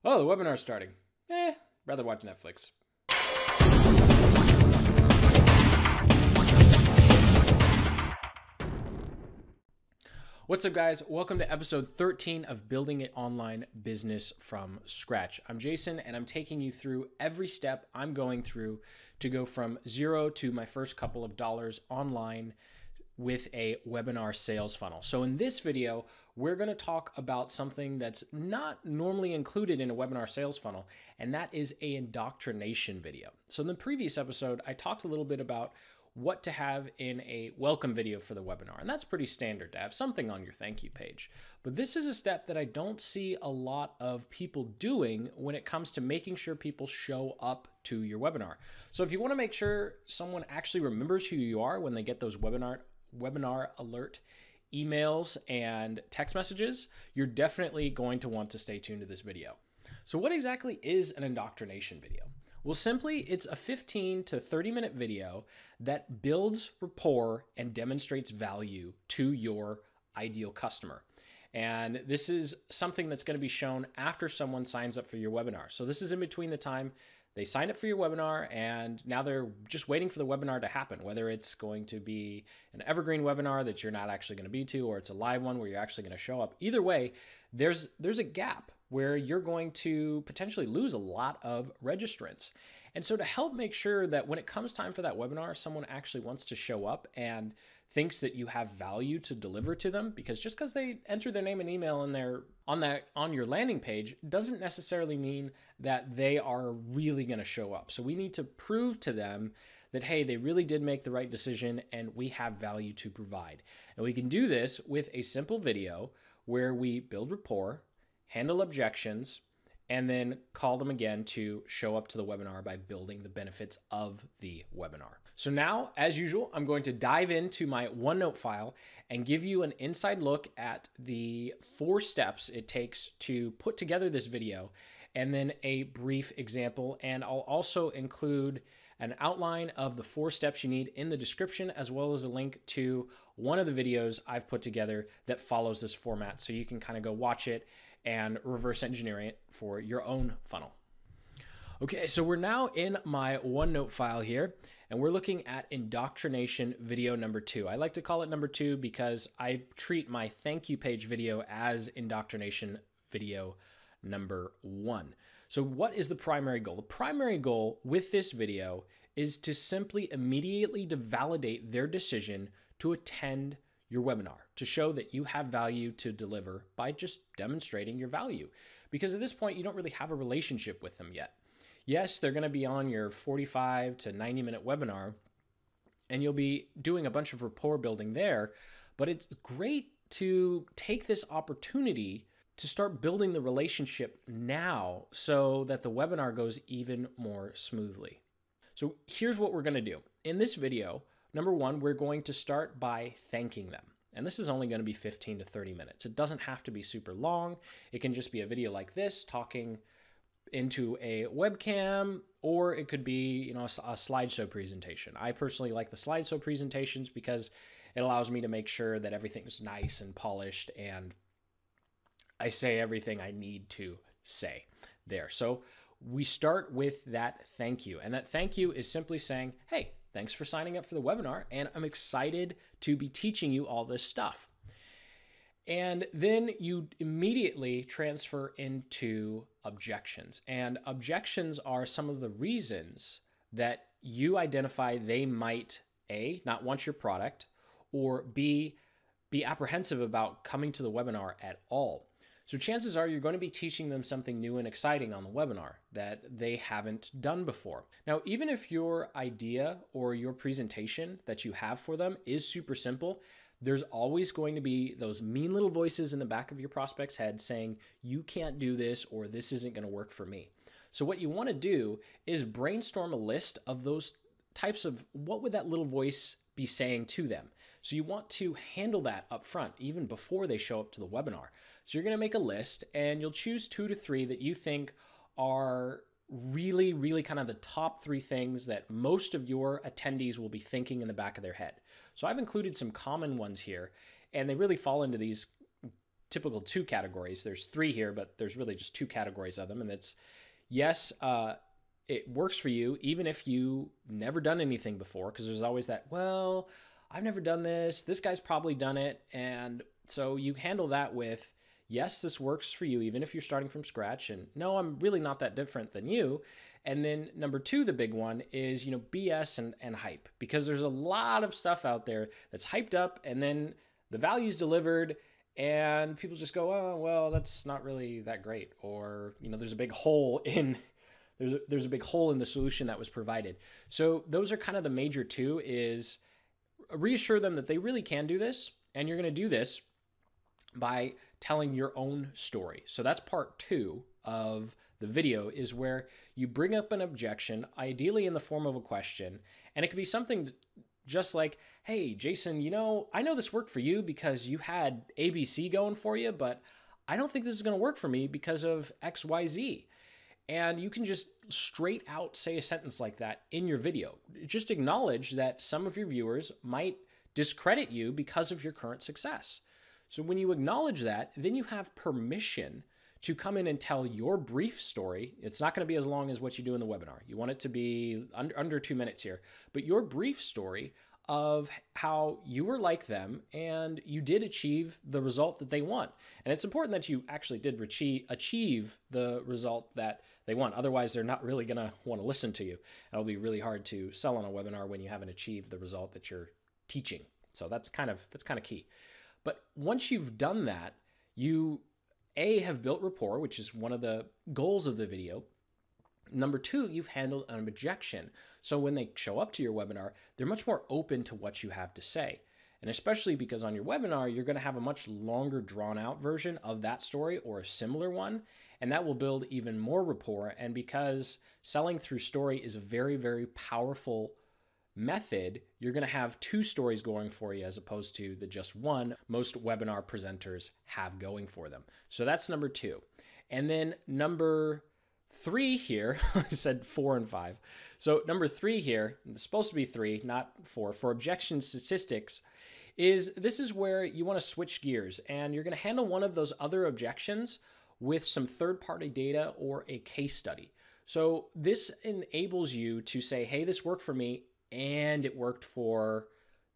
Oh, the webinar's starting. Rather watch Netflix. What's up, guys? Welcome to episode 13 of Building an Online Business from Scratch. I'm Jason, and I'm taking you through every step I'm going through to go from zero to my first couple of dollars online with a webinar sales funnel. So in this video, we're going to talk about something that's not normally included in a webinar sales funnel, and that is an indoctrination video. So in the previous episode, I talked a little bit about what to have in a welcome video for the webinar, and that's pretty standard to have something on your thank you page. But this is a step that I don't see a lot of people doing when it comes to making sure people show up to your webinar. So if you want to make sure someone actually remembers who you are when they get those webinar alert emails and text messages, you're definitely going to want to stay tuned to this video. So what exactly is an indoctrination video? Well, simply, it's a 15 to 30-minute video that builds rapport and demonstrates value to your ideal customer. And this is something that's going to be shown after someone signs up for your webinar. So this is in between the time they signed up for your webinar and now they're just waiting for the webinar to happen, whether it's going to be an evergreen webinar that you're not actually going to be to, or it's a live one where you're actually going to show up. Either way, there's a gap where you're going to potentially lose a lot of registrants. And so to help make sure that when it comes time for that webinar, someone actually wants to show up and thinks that you have value to deliver to them, because just because they enter their name and email in there on your landing page doesn't necessarily mean that they are really going to show up. So we need to prove to them that, hey, they really did make the right decision and we have value to provide. And we can do this with a simple video where we build rapport, handle objections, and then call them again to show up to the webinar by building the benefits of the webinar. So now, as usual, I'm going to dive into my OneNote file and give you an inside look at the 4 steps it takes to put together this video, and then a brief example. And I'll also include an outline of the 4 steps you need in the description, as well as a link to one of the videos I've put together that follows this format, so you can kind of go watch it and reverse engineer it for your own funnel. Okay, so we're now in my OneNote file here, and we're looking at indoctrination video number 2. I like to call it number 2 because I treat my thank you page video as indoctrination video number 1. So what is the primary goal? The primary goal with this video is to simply immediately to validate their decision to attend your webinar, to show that you have value to deliver by just demonstrating your value. Because at this point, you don't really have a relationship with them yet. Yes, they're going to be on your 45 to 90-minute webinar, and you'll be doing a bunch of rapport building there, but it's great to take this opportunity to start building the relationship now so that the webinar goes even more smoothly. So here's what we're going to do. In this video, number 1, we're going to start by thanking them. And this is only going to be 15 to 30 minutes. It doesn't have to be super long. It can just be a video like this, talking into a webcam, or it could be, a slideshow presentation. I personally like the slideshow presentations because it allows me to make sure that everything's nice and polished and I say everything I need to say there. So we start with that thank you. And that thank you is simply saying, hey, thanks for signing up for the webinar, and I'm excited to be teaching you all this stuff. And then you immediately transfer into objections. And objections are some of the reasons that you identify they might, A, not want your product, or B, be apprehensive about coming to the webinar at all. So chances are you're going to be teaching them something new and exciting on the webinar that they haven't done before. Now, even if your idea or your presentation that you have for them is super simple, there's always going to be those mean little voices in the back of your prospect's head saying, you can't do this, or this isn't going to work for me. So what you want to do is brainstorm a list of those types of what would that little voice be saying to them. So you want to handle that up front, even before they show up to the webinar. So you're going to make a list, and you'll choose 2 to 3 that you think are really, really kind of the top 3 things that most of your attendees will be thinking in the back of their head. So I've included some common ones here, and they really fall into these typical two categories. There's three here, but there's really just two categories of them. And it's yes, it works for you, even if you never done anything before, because there's always that, well, I've never done this. This guy's probably done it. And so you handle that with, yes, this works for you, even if you're starting from scratch. And no, I'm really not that different than you. And then number two, the big one is, BS and hype, because there's a lot of stuff out there that's hyped up and then the value's delivered and people just go, oh, well, that's not really that great. Or, there's a big hole in there's a big hole in the solution that was provided. So those are kind of the major two, is reassure them that they really can do this. And you're going to do this by telling your own story. So that's part two of the video, is where you bring up an objection, ideally in the form of a question. And it could be something just like, hey, Jason, I know this worked for you because you had ABC going for you, but I don't think this is going to work for me because of XYZ. And you can just straight out say a sentence like that in your video. Just acknowledge that some of your viewers might discredit you because of your current success. So when you acknowledge that, then you have permission to come in and tell your brief story. It's not going to be as long as what you do in the webinar. You want it to be under 2 minutes here, but your brief story of how you were like them and you did achieve the result that they want. And it's important that you actually did achieve the result that they want. Otherwise, they're not really going to want to listen to you. It'll be really hard to sell on a webinar when you haven't achieved the result that you're teaching. So that's kind of key. But once you've done that, you have built rapport, which is one of the goals of the video. Number two, you've handled an objection. So when they show up to your webinar, they're much more open to what you have to say. And especially because on your webinar, you're going to have a much longer drawn out version of that story or a similar one. And that will build even more rapport. And because selling through story is a very, very powerful method, you're going to have two stories going for you as opposed to the just one most webinar presenters have going for them. So that's number two. And then number three here, I said 4 and 5. So number three here, it's supposed to be 3, not 4, for objection statistics, this is where you want to switch gears and you're going to handle one of those other objections with some third-party data or a case study. So this enables you to say, hey, this worked for me and it worked for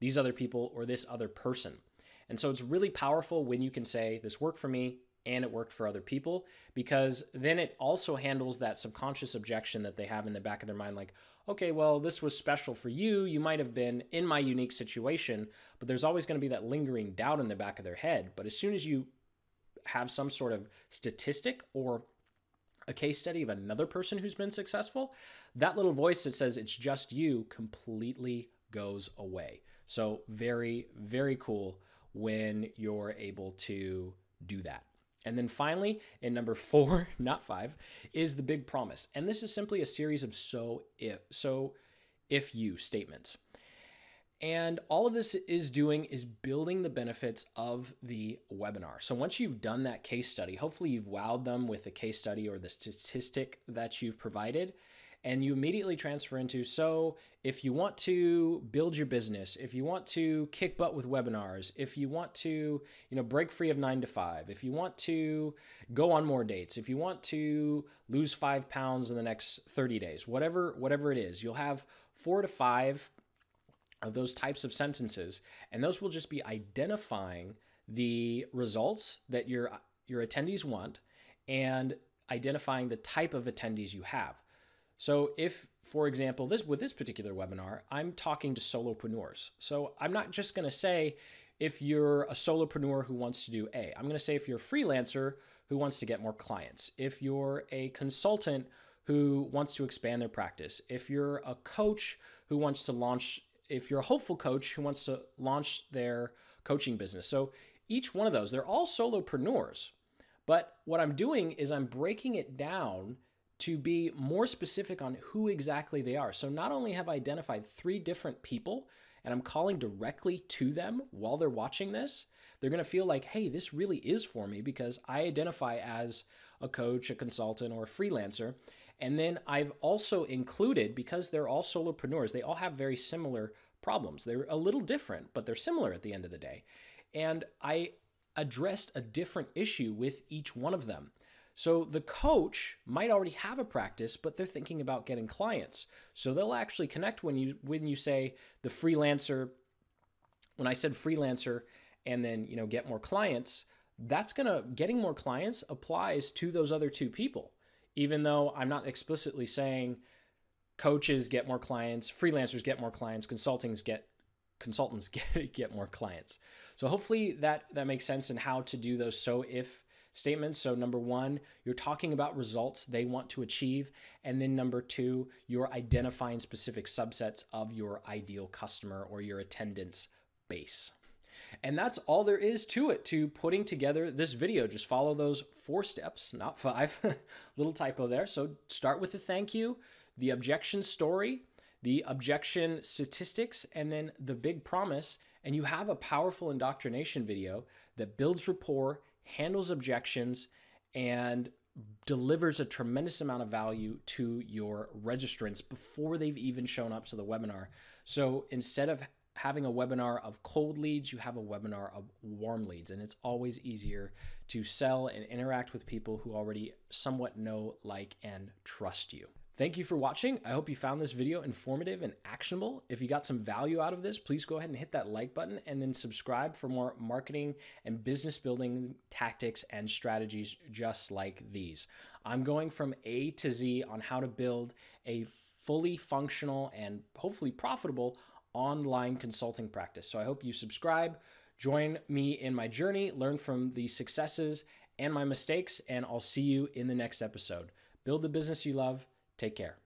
these other people or this other person. And so it's really powerful when you can say this worked for me and it worked for other people, because then it also handles that subconscious objection that they have in the back of their mind, like, okay, well, this was special for you. You might have been in my unique situation, but there's always going to be that lingering doubt in the back of their head. But as soon as you have some sort of statistic or a case study of another person who's been successful, that little voice that says it's just you completely goes away. So very, very cool when you're able to do that. And then finally, in number 4, not 5, is the big promise. And this is simply a series of so if you statements. And all of this is doing is building the benefits of the webinar. So once you've done that case study, hopefully you've wowed them with the case study or the statistic that you've provided, and you immediately transfer into, so if you want to build your business, if you want to kick butt with webinars, if you want to, break free of 9 to 5, if you want to go on more dates, if you want to lose 5 pounds in the next 30 days, whatever it is, you'll have 4 to 5 of those types of sentences, and those will just be identifying the results that your attendees want and identifying the type of attendees you have. So if, for example, with this particular webinar, I'm talking to solopreneurs. So I'm not just going to say if you're a solopreneur who wants to do A. I'm going to say if you're a freelancer who wants to get more clients, if you're a consultant who wants to expand their practice, if you're a coach who wants to launch, if you're a hopeful coach who wants to launch their coaching business. So each one of those, they're all solopreneurs. But what I'm doing is I'm breaking it down to be more specific on who exactly they are. So not only have I identified 3 different people and I'm calling directly to them while they're watching this, they're going to feel like, hey, this really is for me because I identify as a coach, a consultant, or a freelancer. And then I've also included, because they're all solopreneurs, they all have very similar problems. They're a little different, but they're similar at the end of the day. And I addressed a different issue with each one of them. So the coach might already have a practice, but they're thinking about getting clients. So they'll actually connect when you say the freelancer. When I said freelancer and then, get more clients, getting more clients applies to those other two people. Even though I'm not explicitly saying coaches get more clients, freelancers get more clients, consultants get more clients. So hopefully that makes sense in how to do those so if statements. So number one, you're talking about results they want to achieve. And then number two, you're identifying specific subsets of your ideal customer or your attendance base. And that's all there is to it, to putting together this video. Just follow those 4 steps, not 5. Little typo there. So start with the thank you, the objection story, the objection statistics, and then the big promise. And you have a powerful indoctrination video that builds rapport, handles objections, and delivers a tremendous amount of value to your registrants before they've even shown up to the webinar. So instead of having a webinar of cold leads, you have a webinar of warm leads, and it's always easier to sell and interact with people who already somewhat know, like, and trust you. Thank you for watching. I hope you found this video informative and actionable. If you got some value out of this, please go ahead and hit that like button and then subscribe for more marketing and business building tactics and strategies just like these. I'm going from A to Z on how to build a fully functional and hopefully profitable online consulting practice. So I hope you subscribe, join me in my journey, learn from the successes and my mistakes, and I'll see you in the next episode. Build the business you love. Take care.